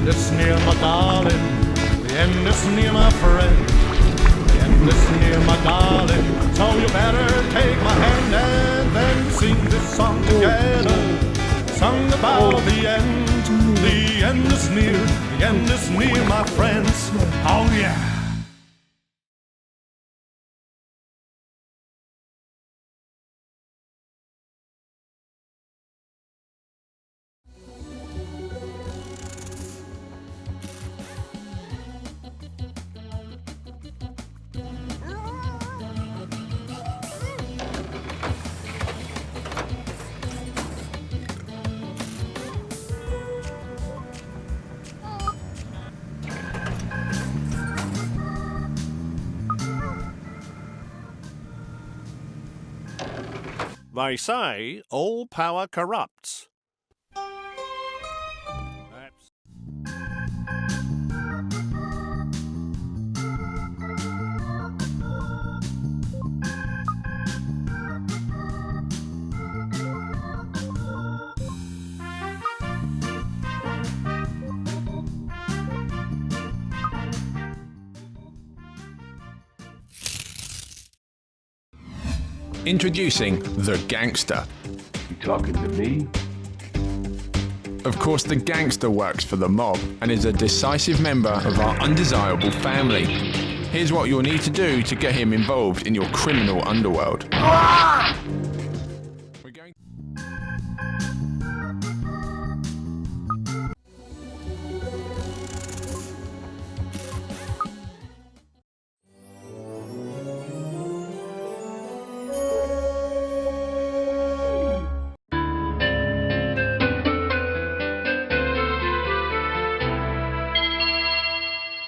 end is near, my darling. The end is near, my friend. The end is near, my darling. So you better take my hand and then sing this song together. Song about the end. The end is near. The end is near, my friends. Oh yeah. They say all power corrupts. Introducing the Gangster. You talking to me? Of course, the Gangster works for the mob and is a decisive member of our undesirable family. Here's what you'll need to do to get him involved in your criminal underworld. We're going...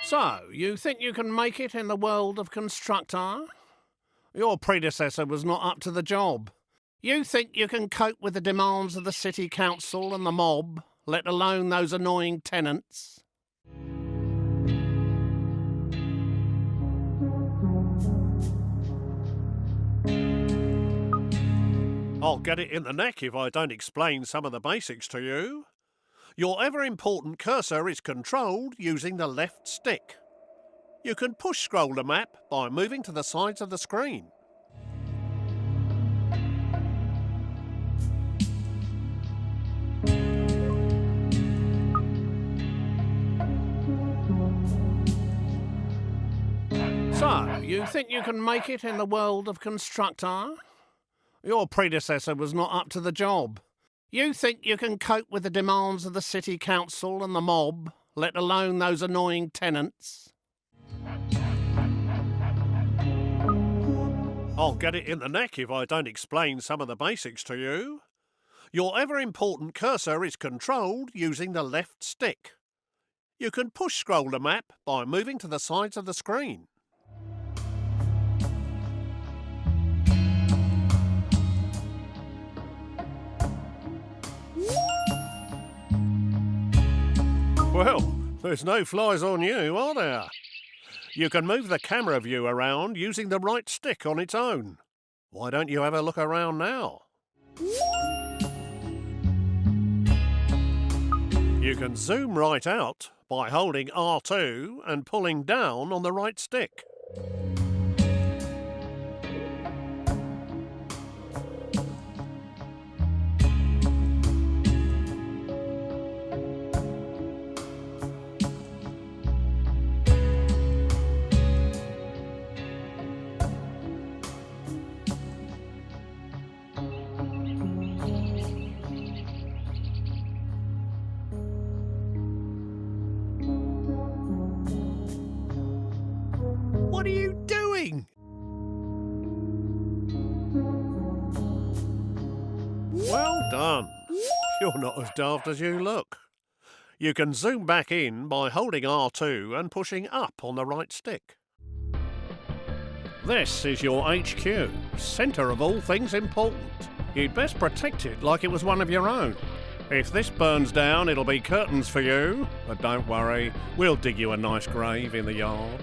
So, you think you can make it in the world of Constructor? Your predecessor was not up to the job. You think you can cope with the demands of the city council and the mob, let alone those annoying tenants? I'll get it in the neck if I don't explain some of the basics to you. Your ever-important cursor is controlled using the left stick. You can push-scroll the map by moving to the sides of the screen. So, you think you can make it in the world of Constructor? Your predecessor was not up to the job. You think you can cope with the demands of the city council and the mob, let alone those annoying tenants? I'll get it in the neck if I don't explain some of the basics to you. Your ever-important cursor is controlled using the left stick. You can push-scroll the map by moving to the sides of the screen. Well, there's no flies on you, are there? You can move the camera view around using the right stick on its own. Why don't you have a look around now? You can zoom right out by holding R2 and pulling down on the right stick. What are you doing? Well done. You're not as daft as you look. You can zoom back in by holding R2 and pushing up on the right stick. This is your HQ, centre of all things important. You'd best protect it like it was one of your own. If this burns down, it'll be curtains for you. But don't worry, we'll dig you a nice grave in the yard.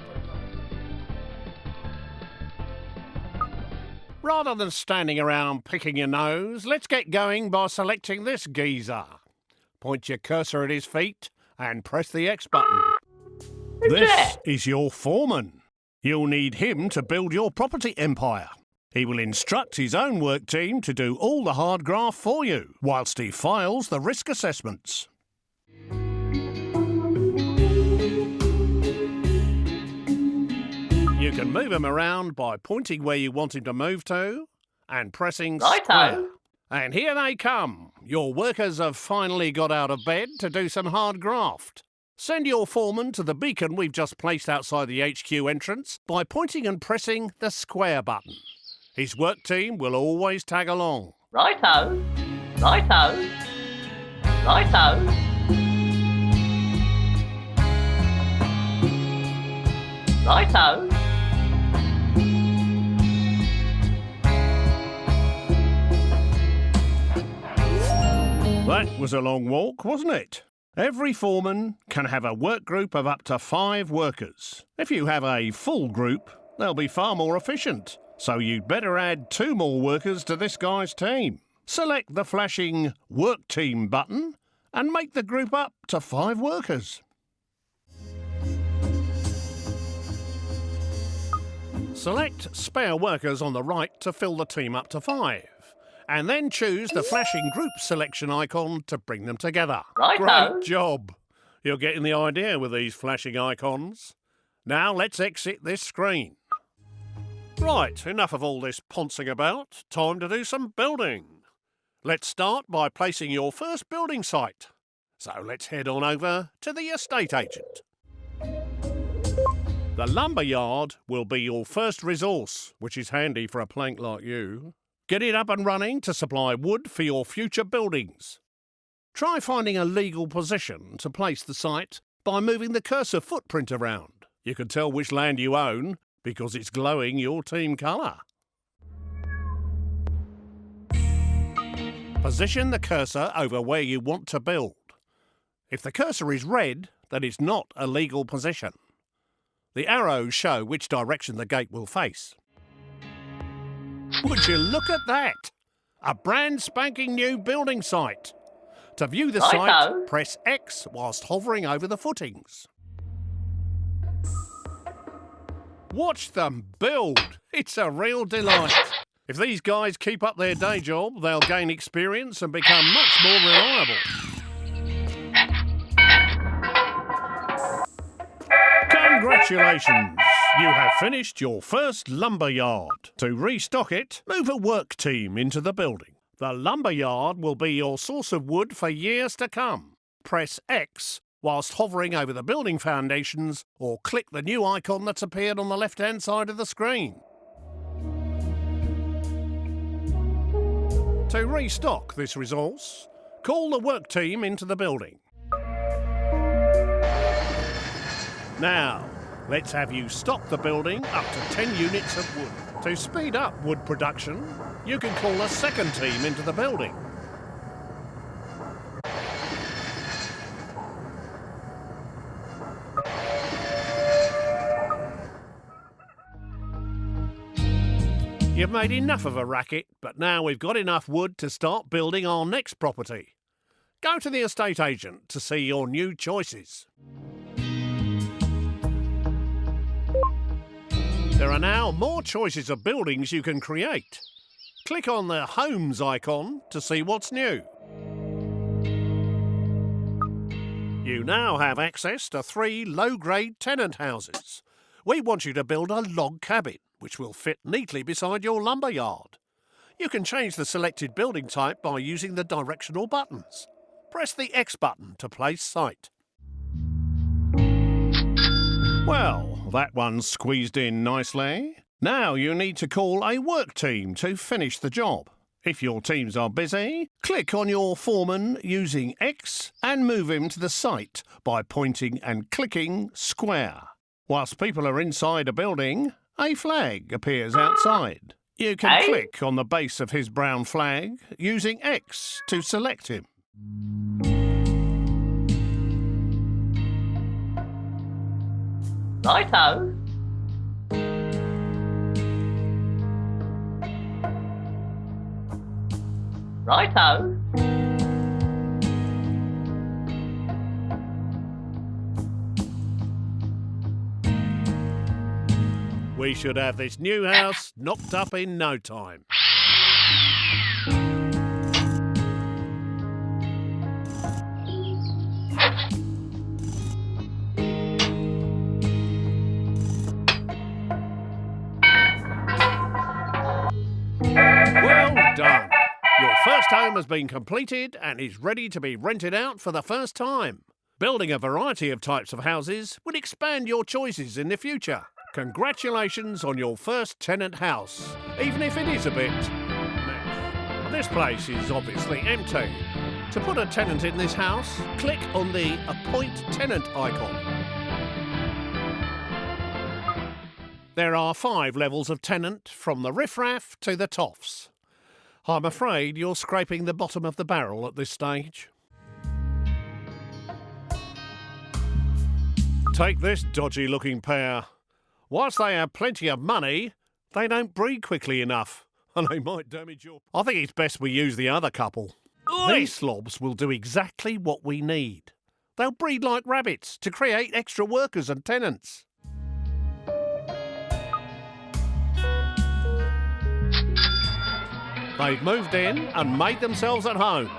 Rather than standing around picking your nose, let's get going by selecting this geezer. Point your cursor at his feet and press the X button. Who's This that? is your foreman. You'll need him to build your property empire. He will instruct his own work team to do all the hard graft for you, whilst he files the risk assessments. You can move him around by pointing where you want him to move to and pressing Righto. square. And here they come. Your workers have finally got out of bed to do some hard graft. Send your foreman to the beacon we've just placed outside the HQ entrance by pointing and pressing the square button. His work team will always tag along. Righto. Righto. Righto. Righto. That was a long walk, wasn't it? Every foreman can have a work group of up to 5 workers. If you have a full group, they'll be far more efficient. So you'd better add 2 more workers to this guy's team. Select the flashing Work Team button and make the group up to 5 workers. Select Spare Workers on the right to fill the team up to 5. And then choose the flashing group selection icon to bring them together. Righto. Great job. You're getting the idea with these flashing icons. Now let's exit this screen. Right, enough of all this poncing about. Time to do some building. Let's start by placing your first building site. So let's head on over to the estate agent. The lumber yard will be your first resource, which is handy for a plank like you. Get it up and running to supply wood for your future buildings. Try finding a legal position to place the site by moving the cursor footprint around. You can tell which land you own because it's glowing your team colour. Position the cursor over where you want to build. If the cursor is red, then it's not a legal position. The arrows show which direction the gate will face. Would you look at that? A brand spanking new building site. To view the Righto. site, press X whilst hovering over the footings. Watch them build. It's a real delight. If these guys keep up their day job, they'll gain experience and become much more reliable. Congratulations! You have finished your first lumber yard. To restock it, move a work team into the building. The lumber yard will be your source of wood for years to come. Press X whilst hovering over the building foundations or click the new icon that's appeared on the left-hand side of the screen. To restock this resource, call the work team into the building. Now, let's have you stock the building up to 10 units of wood. To speed up wood production, you can call a second team into the building. You've made enough of a racket, but now we've got enough wood to start building our next property. Go to the estate agent to see your new choices. There are now more choices of buildings you can create. Click on the Homes icon to see what's new. You now have access to 3 low-grade tenant houses. We want you to build a log cabin, which will fit neatly beside your lumber yard. You can change the selected building type by using the directional buttons. Press the X button to place site. Well, that one's squeezed in nicely. Now you need to call a work team to finish the job. If your teams are busy, click on your foreman using X and move him to the site by pointing and clicking square. Whilst people are inside a building, a flag appears outside. You can Hey? click on the base of his brown flag using X to select him. Righto. Righto. We should have this new house knocked up in no time. Well done. Your first home has been completed and is ready to be rented out for the first time. Building a variety of types of houses will expand your choices in the future. Congratulations on your first tenant house, even if it is a bit... This place is obviously empty. To put a tenant in this house, click on the Appoint Tenant icon. There are 5 levels of tenant, from the riffraff to the toffs. I'm afraid you're scraping the bottom of the barrel at this stage. Take this dodgy-looking pair. Whilst they have plenty of money, they don't breed quickly enough, and they might damage your... I think it's best we use the other couple. Oi! These slobs will do exactly what we need. They'll breed like rabbits to create extra workers and tenants. They've moved in and made themselves at home.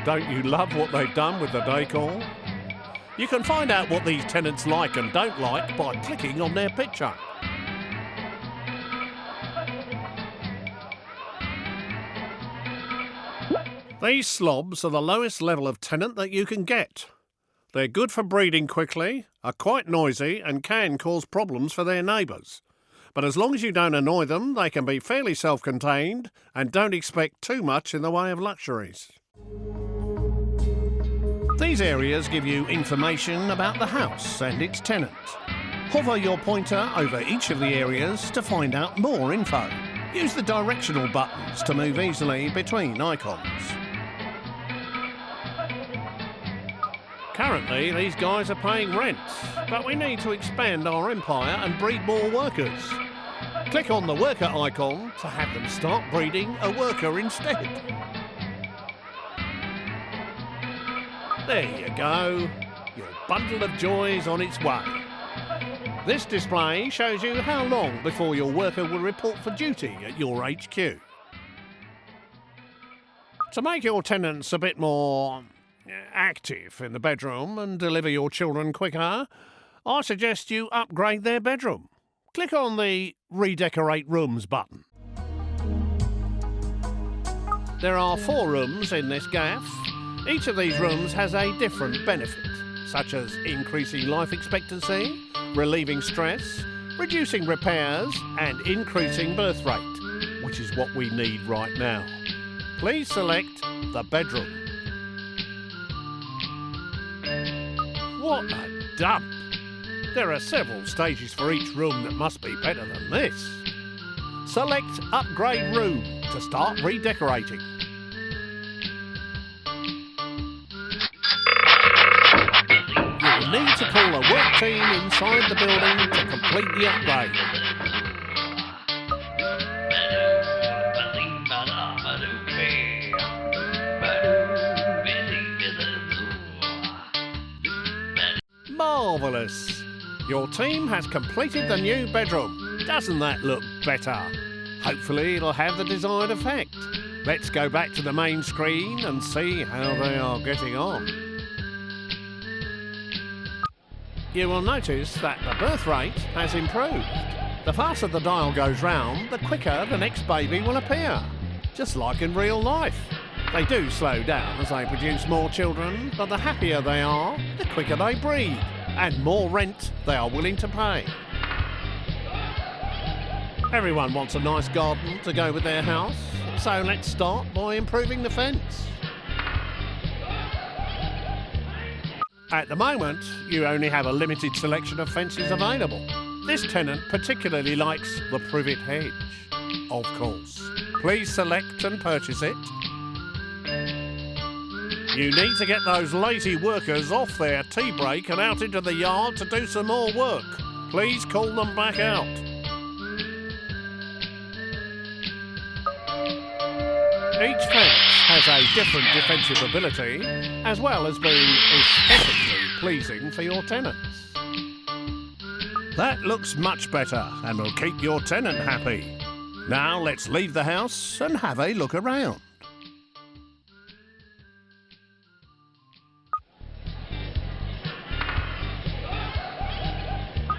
Don't you love what they've done with the decor? You can find out what these tenants like and don't like by clicking on their picture. These slobs are the lowest level of tenant that you can get. They're good for breeding quickly, are quite noisy and can cause problems for their neighbours. But as long as you don't annoy them, they can be fairly self-contained and don't expect too much in the way of luxuries. These areas give you information about the house and its tenant. Hover your pointer over each of the areas to find out more info. Use the directional buttons to move easily between icons. Currently, these guys are paying rent, but we need to expand our empire and breed more workers. Click on the worker icon to have them start breeding a worker instead. There you go. Your bundle of joy is on its way. This display shows you how long before your worker will report for duty at your HQ. To make your tenants a bit more active in the bedroom and deliver your children quicker, I suggest you upgrade their bedroom. Click on the Redecorate Rooms button. There are 4 rooms in this gaff. Each of these rooms has a different benefit, such as increasing life expectancy, relieving stress, reducing repairs and increasing birth rate, which is what we need right now. Please select the bedroom. What a dump! There are several stages for each room that must be better than this. Select Upgrade Room to start redecorating. You'll need to call a work team inside the building to complete the upgrade. Marvellous! Your team has completed the new bedroom. Doesn't that look better? Hopefully it'll have the desired effect. Let's go back to the main screen and see how they are getting on. You will notice that the birth rate has improved. The faster the dial goes round, the quicker the next baby will appear. Just like in real life. They do slow down as they produce more children, but the happier they are, the quicker they breed, and more rent they are willing to pay. Everyone wants a nice garden to go with their house, so let's start by improving the fence. At the moment, you only have a limited selection of fences available. This tenant particularly likes the privet hedge, of course. Please select and purchase it. You need to get those lazy workers off their tea break and out into the yard to do some more work. Please call them back out. Each fence has a different defensive ability, as well as being aesthetically pleasing for your tenants. That looks much better and will keep your tenant happy. Now let's leave the house and have a look around.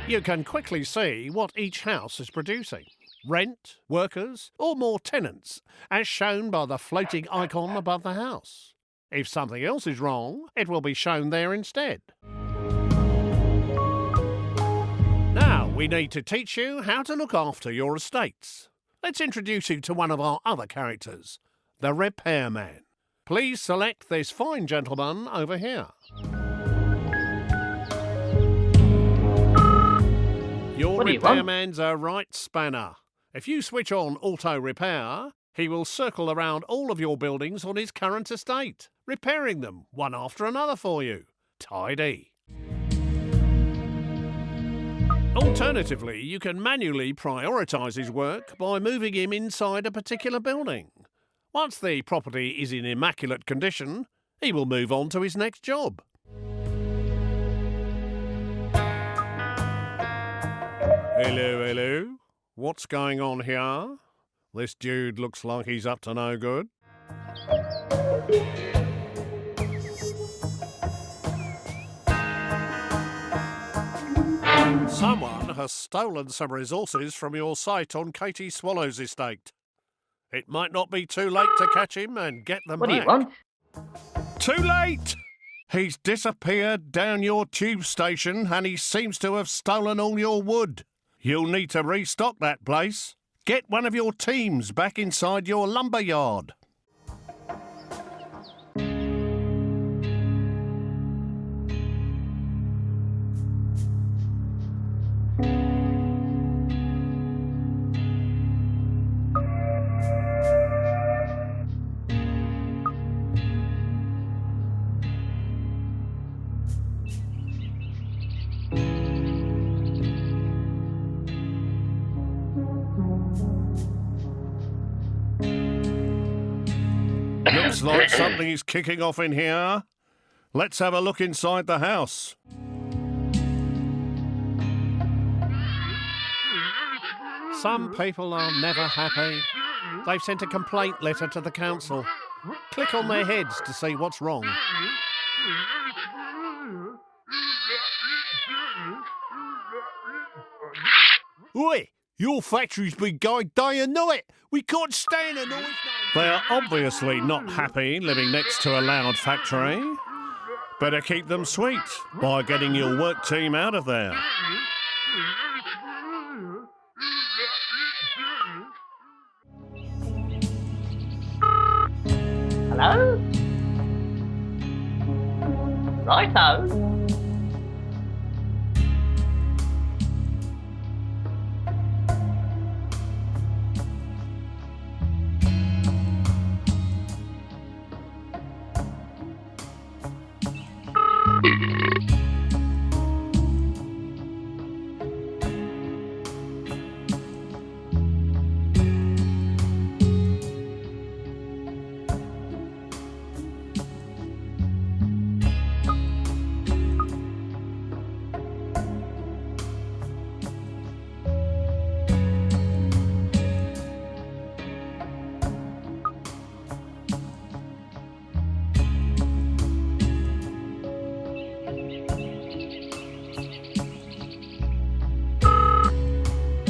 You can quickly see what each house is producing. Rent, workers, or more tenants, as shown by the floating icon above the house. If something else is wrong, it will be shown there instead. Now, we need to teach you how to look after your estates. Let's introduce you to one of our other characters, the repairman. Please select this fine gentleman over here. Your What do you want? repairman's a right spanner. If you switch on auto repair, he will circle around all of your buildings on his current estate, repairing them one after another for you. Tidy. Alternatively, you can manually prioritise his work by moving him inside a particular building. Once the property is in immaculate condition, he will move on to his next job. Hello, hello. What's going on here? This dude looks like he's up to no good. Someone has stolen some resources from your site on Katie Swallow's estate. It might not be too late to catch him and get them What do back. you want? Too late! He's disappeared down your tube station and he seems to have stolen all your wood. You'll need to restock that place. Get one of your teams back inside your lumber yard. Looks like something is kicking off in here. Let's have a look inside the house. Some people are never happy. They've sent a complaint letter to the council. Click on their heads to see what's wrong. Oi! Your factory's been going day and night. We can't stand a noise. They're obviously not happy living next to a loud factory. Better keep them sweet by getting your work team out of there. Hello? Righto.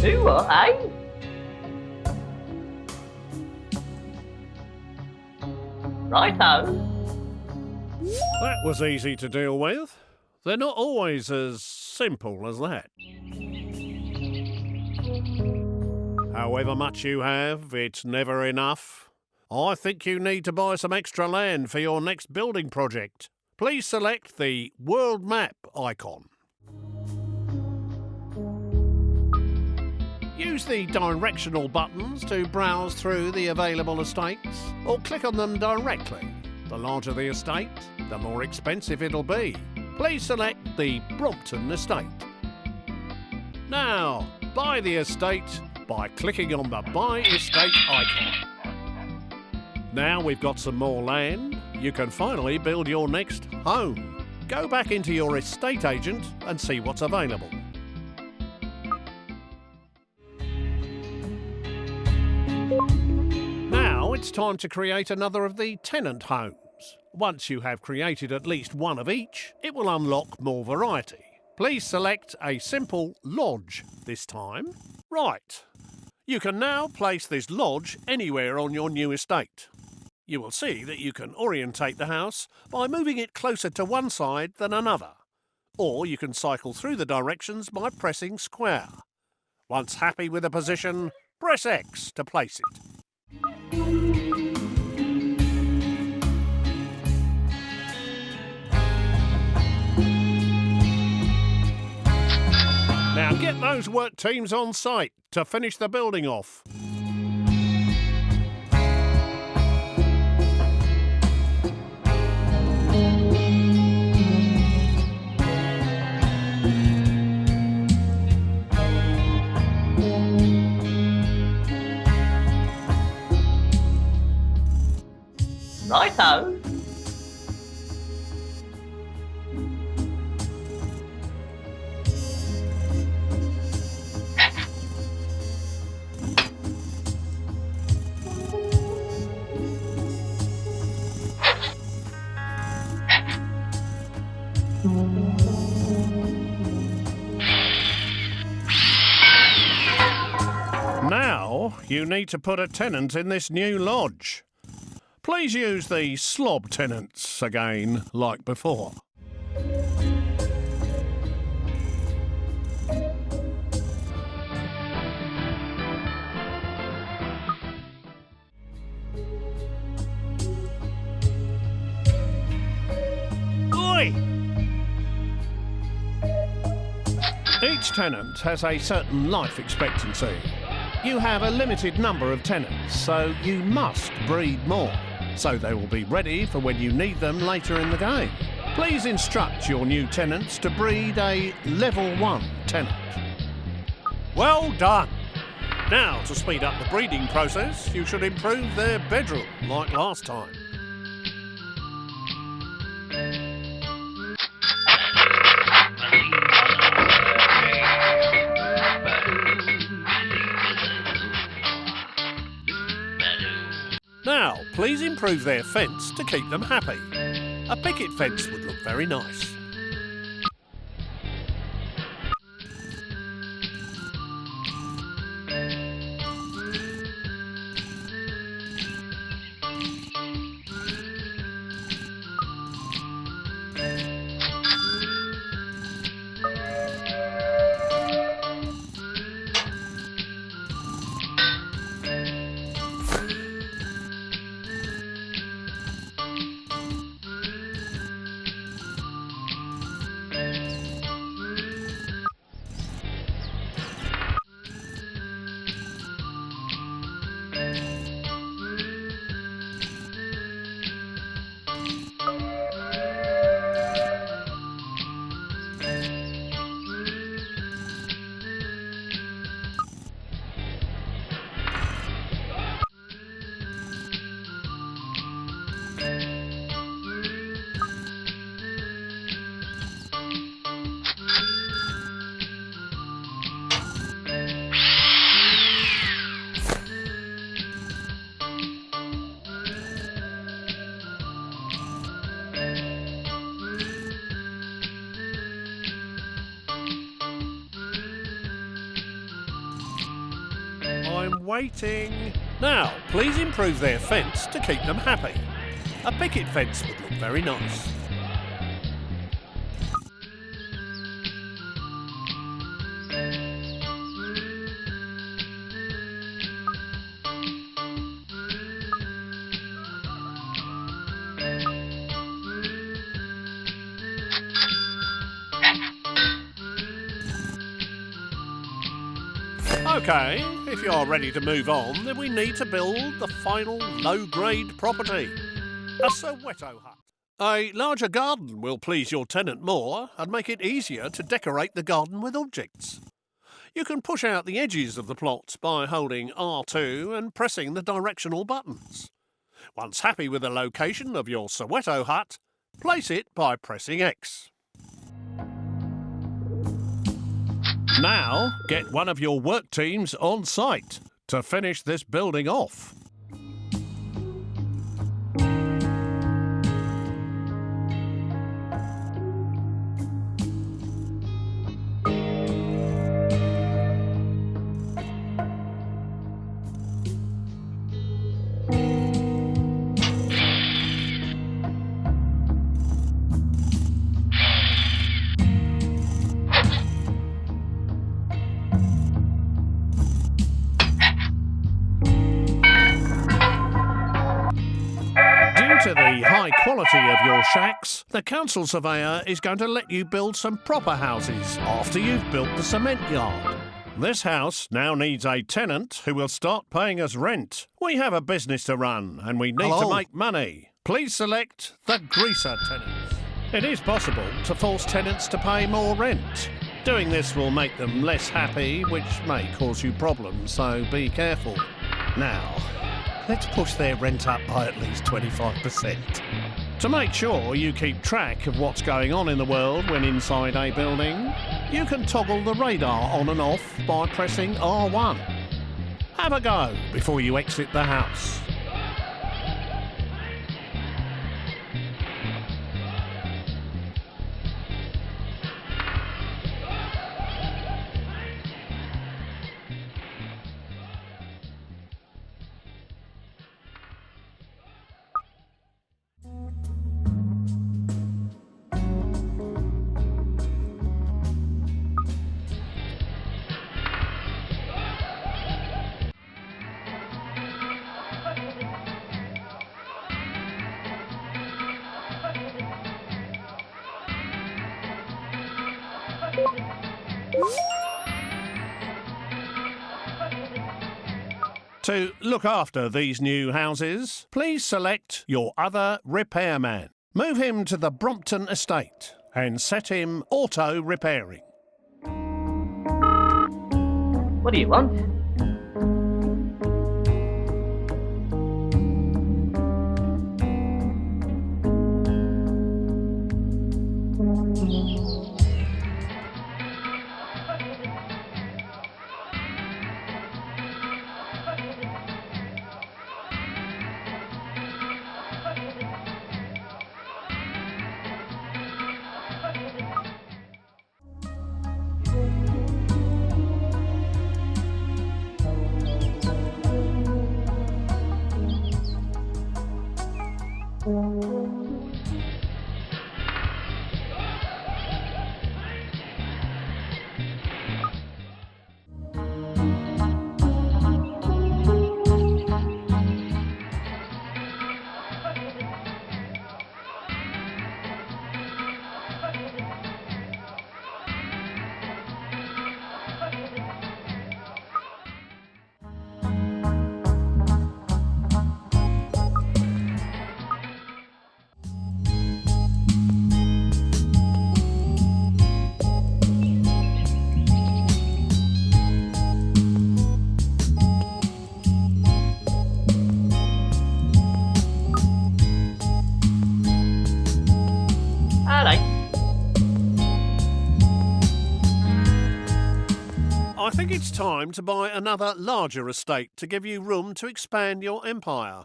Who are I? Righto. That was easy to deal with. They're not always as simple as that. However much you have, it's never enough. I think you need to buy some extra land for your next building project. Please select the world map icon. Use the directional buttons to browse through the available estates, or click on them directly. The larger the estate, the more expensive it'll be. Please select the Brompton estate. Now, buy the estate by clicking on the Buy Estate icon. Now we've got some more land, you can finally build your next home. Go back into your estate agent and see what's available. it's time to create another of the tenant homes. Once you have created at least one of each, it will unlock more variety. Please select a simple lodge this time. Right. You can now place this lodge anywhere on your new estate. You will see that you can orientate the house by moving it closer to one side than another, or you can cycle through the directions by pressing square. Once happy with the position, press X to place it. Now get those work teams on site to finish the building off. Righto. Now you need to put a tenant in this new lodge. Please use the slob tenants again, like before. Oi! Each tenant has a certain life expectancy. You have a limited number of tenants, so you must breed more, so they will be ready for when you need them later in the game. Please instruct your new tenants to breed a level 1 tenant. Well done! Now, to speed up the breeding process, you should improve their bedroom like last time. Now, please improve their fence to keep them happy. A picket fence would look very nice. I'm waiting. Now, please improve their fence to keep them happy. A picket fence would look very nice. Okay, if you're ready to move on, then we need to build the final low-grade property. A Soweto hut. A larger garden will please your tenant more and make it easier to decorate the garden with objects. You can push out the edges of the plot by holding R2 and pressing the directional buttons. Once happy with the location of your Soweto hut, place it by pressing X. Now, get one of your work teams on site to finish this building off. the high quality of your shacks, the council surveyor is going to let you build some proper houses after you've built the cement yard. This house now needs a tenant who will start paying us rent. We have a business to run and we need to make money. Please select the greaser tenants. It is possible to force tenants to pay more rent. Doing this will make them less happy, which may cause you problems, so be careful. Now, let's push their rent up by at least 25%. To make sure you keep track of what's going on in the world when inside a building, you can toggle the radar on and off by pressing R1. Have a go before you exit the house. To look after these new houses, please select your other repairman. Move him to the Brompton estate and set him auto-repairing. What do you want? I think it's time to buy another larger estate to give you room to expand your empire.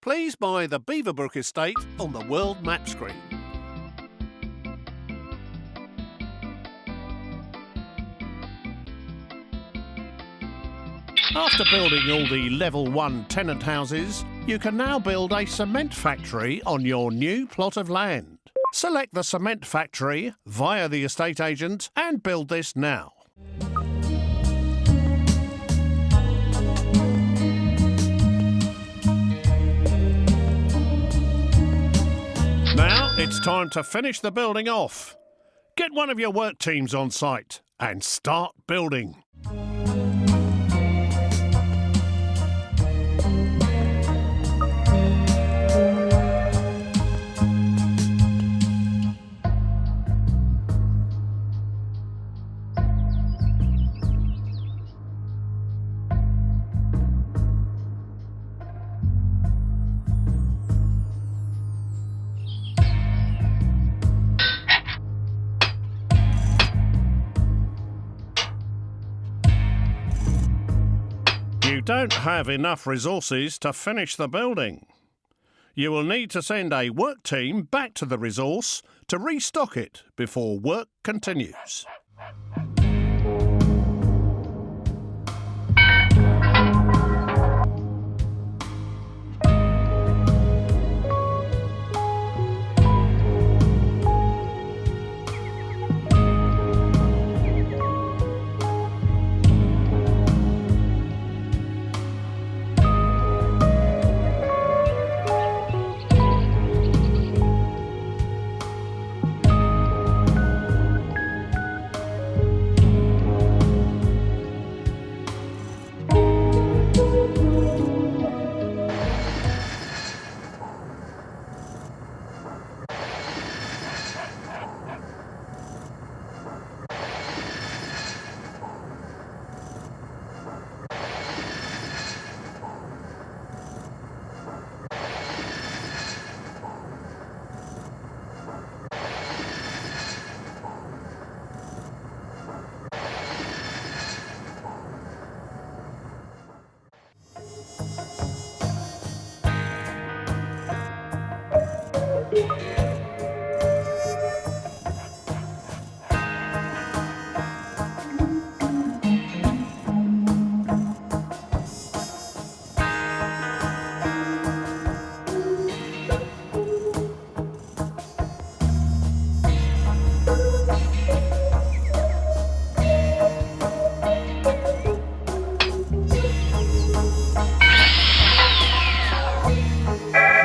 Please buy the Beaverbrook estate on the world map screen. After building all the level 1 tenant houses, you can now build a cement factory on your new plot of land. Select the cement factory via the estate agent and build this now. Now it's time to finish the building off. Get one of your work teams on site and start building. You don't have enough resources to finish the building. You will need to send a work team back to the resource to restock it before work continues.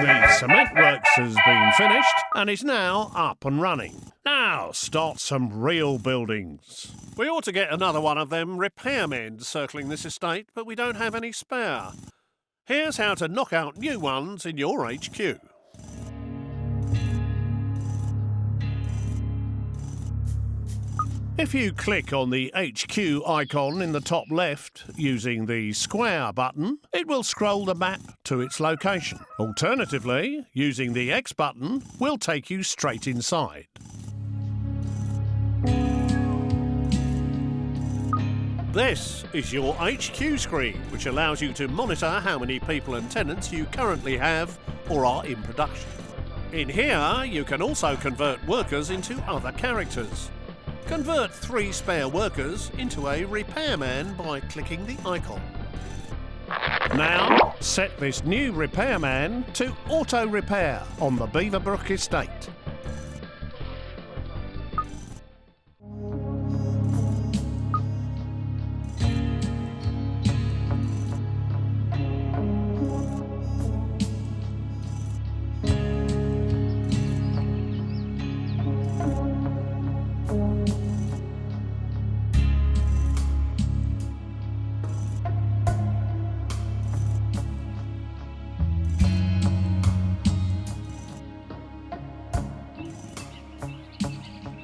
The cement works has been finished and is now up and running. Now start some real buildings. We ought to get another one of them repairmen circling this estate, but we don't have any spare. Here's how to knock out new ones in your HQ. If you click on the HQ icon in the top left using the square button, it will scroll the map to its location. Alternatively, using the X button will take you straight inside. This is your HQ screen, which allows you to monitor how many people and tenants you currently have or are in production. In here, you can also convert workers into other characters. Convert 3 spare workers into a repairman by clicking the icon. Now, set this new repairman to auto repair on the Beaverbrook estate.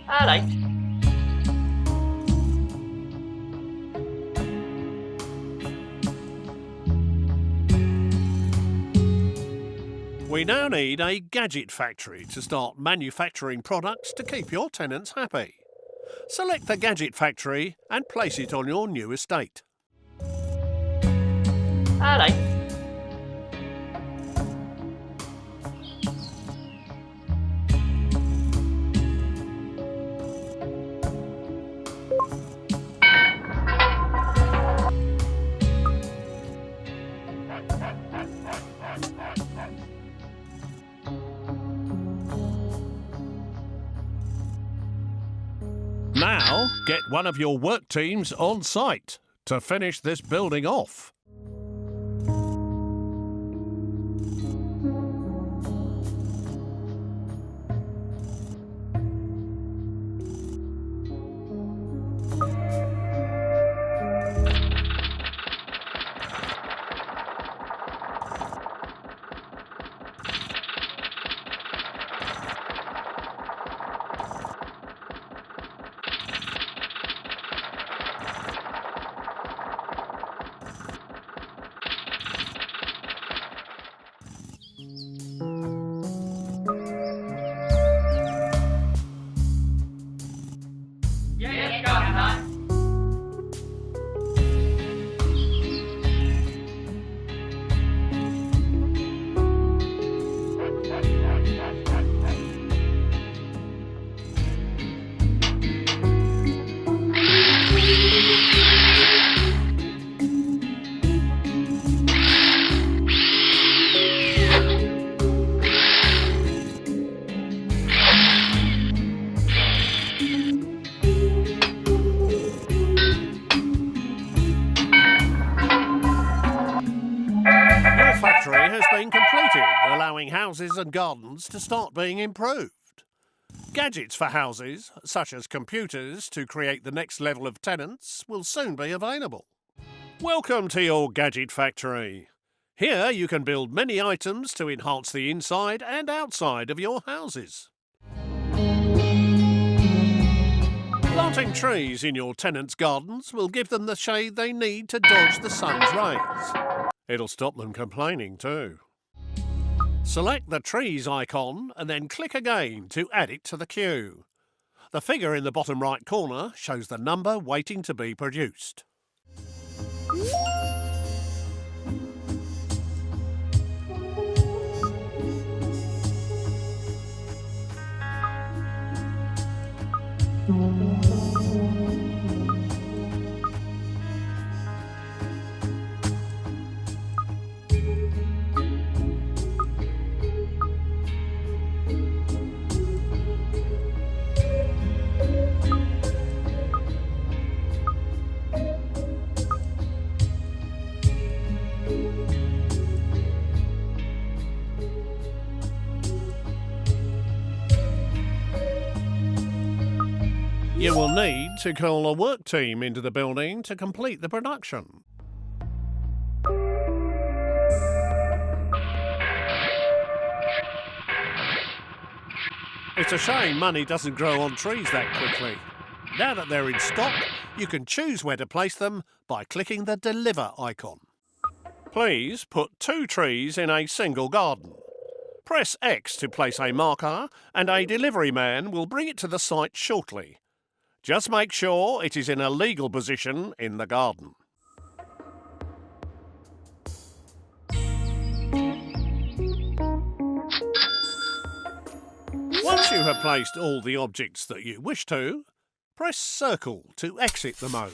Hello. We now need a gadget factory to start manufacturing products to keep your tenants happy. Select the gadget factory and place it on your new estate. Hello. Now, get one of your work teams on site to finish this building off. Yes, Governor. Your factory has been completed, allowing houses and gardens to start being improved. Gadgets for houses, such as computers to create the next level of tenants, will soon be available. Welcome to your gadget factory. Here you can build many items to enhance the inside and outside of your houses. Planting trees in your tenants' gardens will give them the shade they need to dodge the sun's rays. It'll stop them complaining too. Select the trees icon and then click again to add it to the queue. The figure in the bottom right corner shows the number waiting to be produced. You will need to call a work team into the building to complete the production. It's a shame money doesn't grow on trees that quickly. Now that they're in stock, you can choose where to place them by clicking the Deliver icon. Please put 2 trees in a single garden. Press X to place a marker, and a delivery man will bring it to the site shortly. Just make sure it is in a legal position in the garden. Once you have placed all the objects that you wish to, press Circle to exit the mode.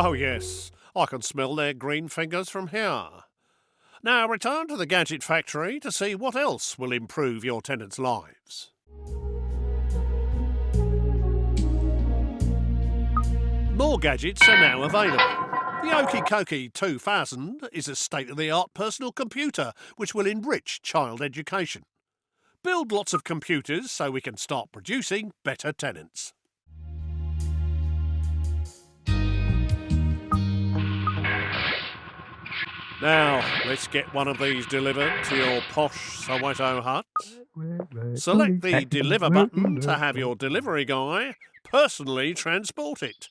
Oh yes, I can smell their green fingers from here. Now return to the gadget factory to see what else will improve your tenants' lives. More gadgets are now available. The Okie Kokie 2000 is a state-of-the-art personal computer which will enrich child education. Build lots of computers so we can start producing better tenants. Now, let's get one of these delivered to your posh Soweto hut. Select the Deliver button to have your delivery guy personally transport it.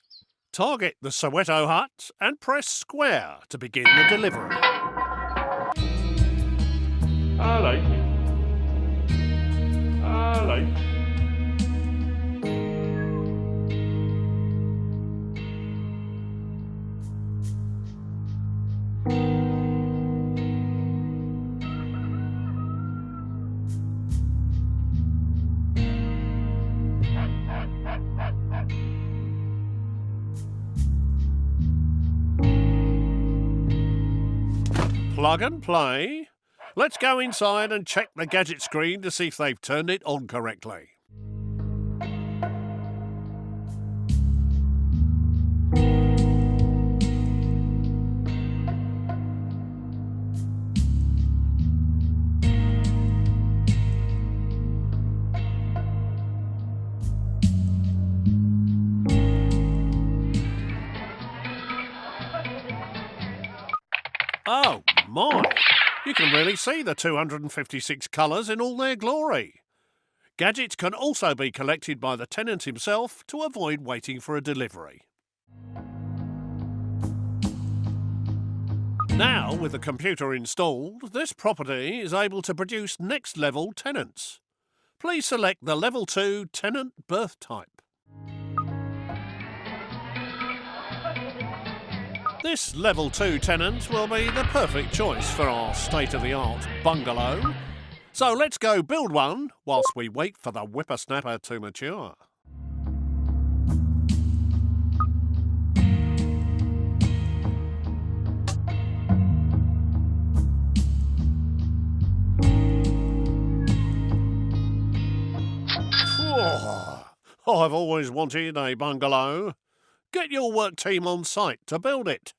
Target the Soweto hut and press Square to begin the delivery. Hello. Hello. Plug and play. Let's go inside and check the gadget screen to see if they've turned it on correctly. Oh my! You can really see the 256 colours in all their glory. Gadgets can also be collected by the tenant himself to avoid waiting for a delivery. Now, with the computer installed, this property is able to produce next-level tenants. Please select the Level 2 Tenant Birth Type. This Level 2 tenant will be the perfect choice for our state-of-the-art bungalow. So let's go build one whilst we wait for the whippersnapper to mature. I've always wanted a bungalow. Get your work team on site to build it.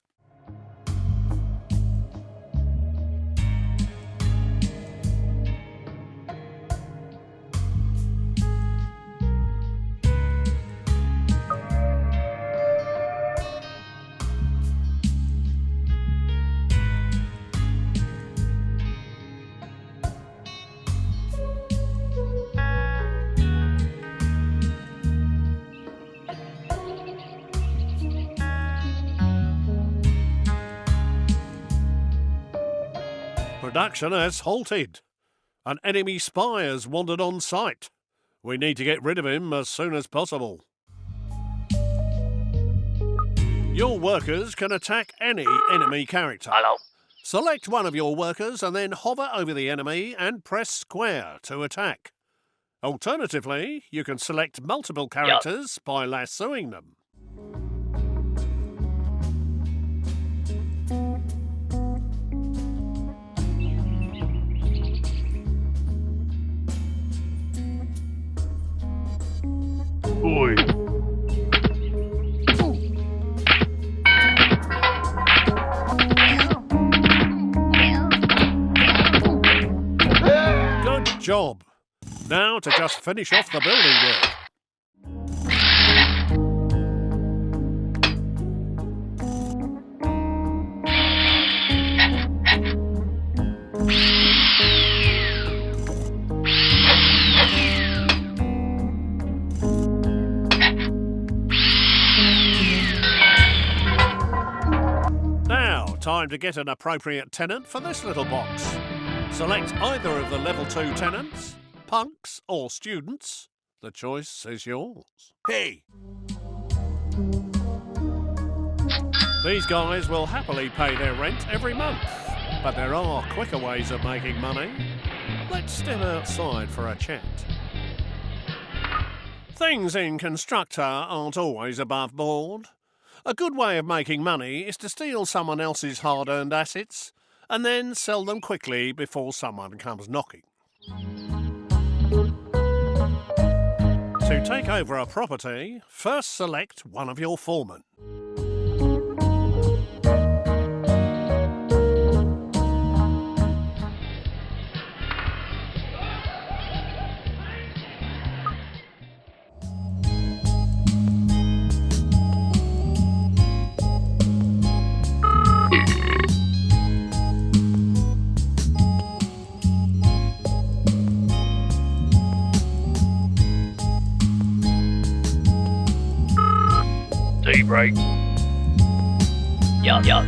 Production has halted. An enemy spy has wandered on site. We need to get rid of him as soon as possible. Your workers can attack any enemy character. Hello. Select one of your workers and then hover over the enemy and press square to attack. Alternatively, you can select multiple characters by lassoing them. Oi. Good job. Now to just finish off the building work. Now, time to get an appropriate tenant for this little box. Select either of the level 2 tenants, punks or students. The choice is yours. Hey! These guys will happily pay their rent every month, but there are quicker ways of making money. Let's step outside for a chat. Things in Constructor aren't always above board. A good way of making money is to steal someone else's hard-earned assets and then sell them quickly before someone comes knocking. To take over a property, first select one of your foremen. Tea break. Yup.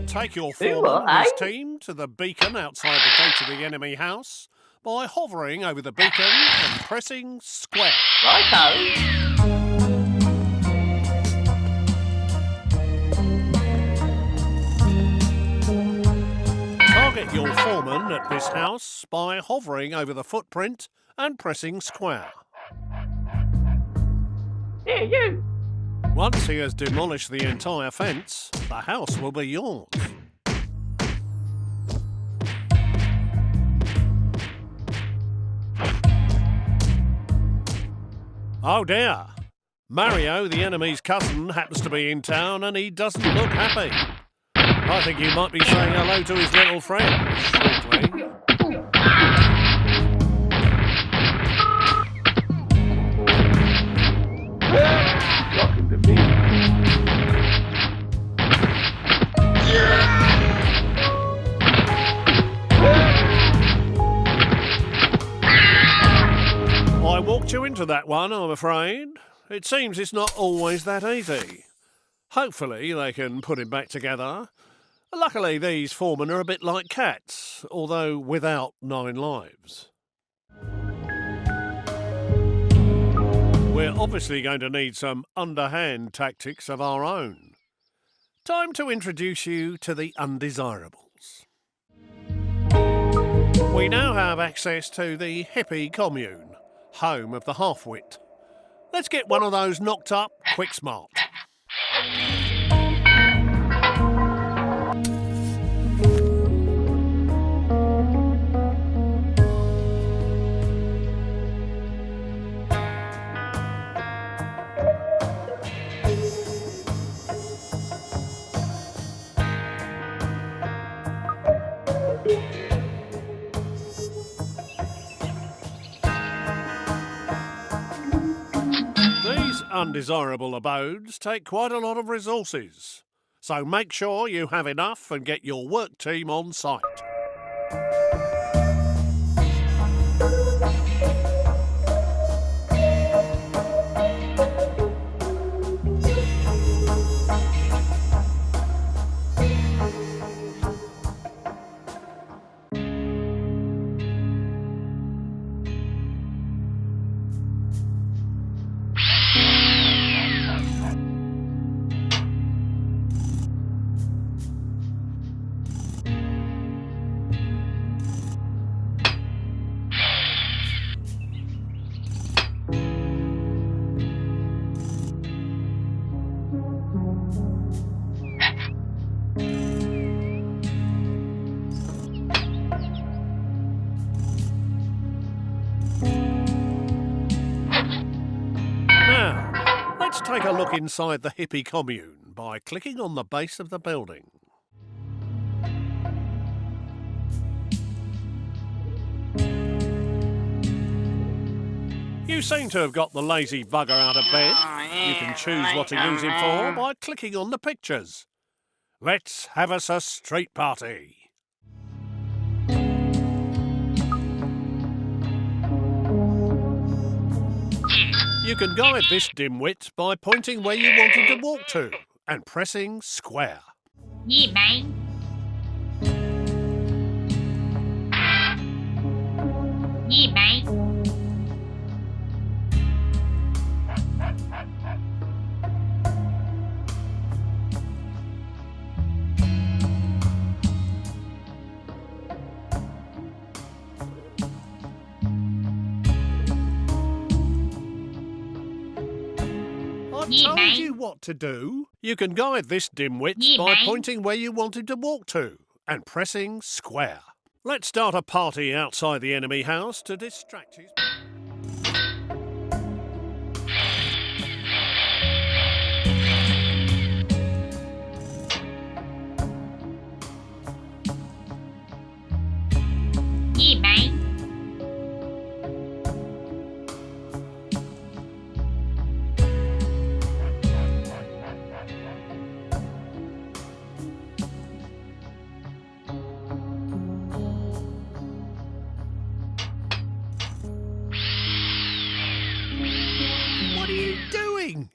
Take your foreman and his team to the beacon outside the gate of the enemy house by hovering over the beacon and pressing square. Righto. Target your foreman at this house by hovering over the footprint and pressing square. Here, you. Once he has demolished the entire fence, the house will be yours. Oh dear. Mario, the enemy's cousin, happens to be in town and he doesn't look happy. I think he might be saying hello to his little friend shortly. Talking to me. I walked you into that one, I'm afraid. It seems it's not always that easy. Hopefully they can put him back together. Luckily these foremen are a bit like cats, although without 9 lives. We're obviously going to need some underhand tactics of our own. Time to introduce you to the undesirables. We now have access to the hippie commune, home of the half-wit. Let's get one of those knocked up quick smart. undesirable abodes take quite a lot of resources, so make sure you have enough and get your work team on site. Now, let's take a look inside the hippie commune by clicking on the base of the building. You seem to have got the lazy bugger out of bed. You can choose what to use him for by clicking on the pictures. Let's have us a street party. You can guide this dimwit by pointing where you want him to walk to and pressing square. Yeah, mate. Yeah, mate. I Yeah, told mate. you what to do. You can guide this dimwit Yeah, by mate. pointing where you want him to walk to and pressing square. Let's start a party outside the enemy house to distract his... Yeah, mate. What are you doing?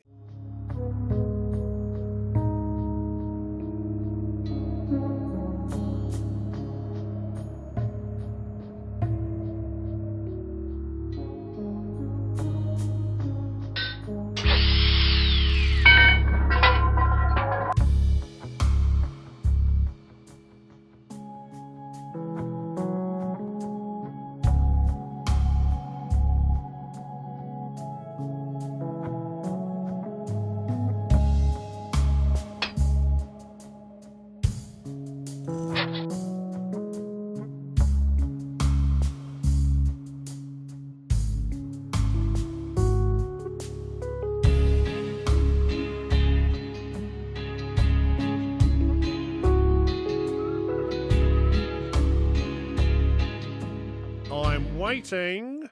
I'm waiting.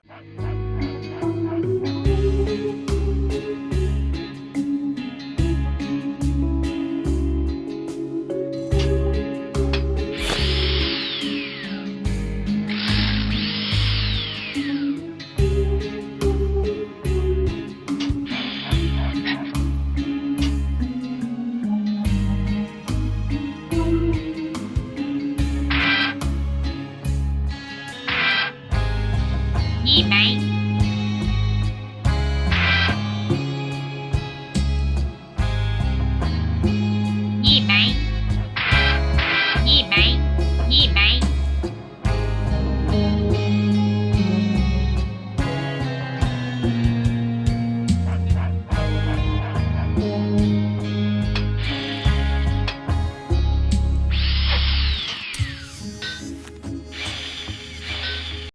Yeah, mate. Yeah, mate. Yeah, mate. Yeah, mate.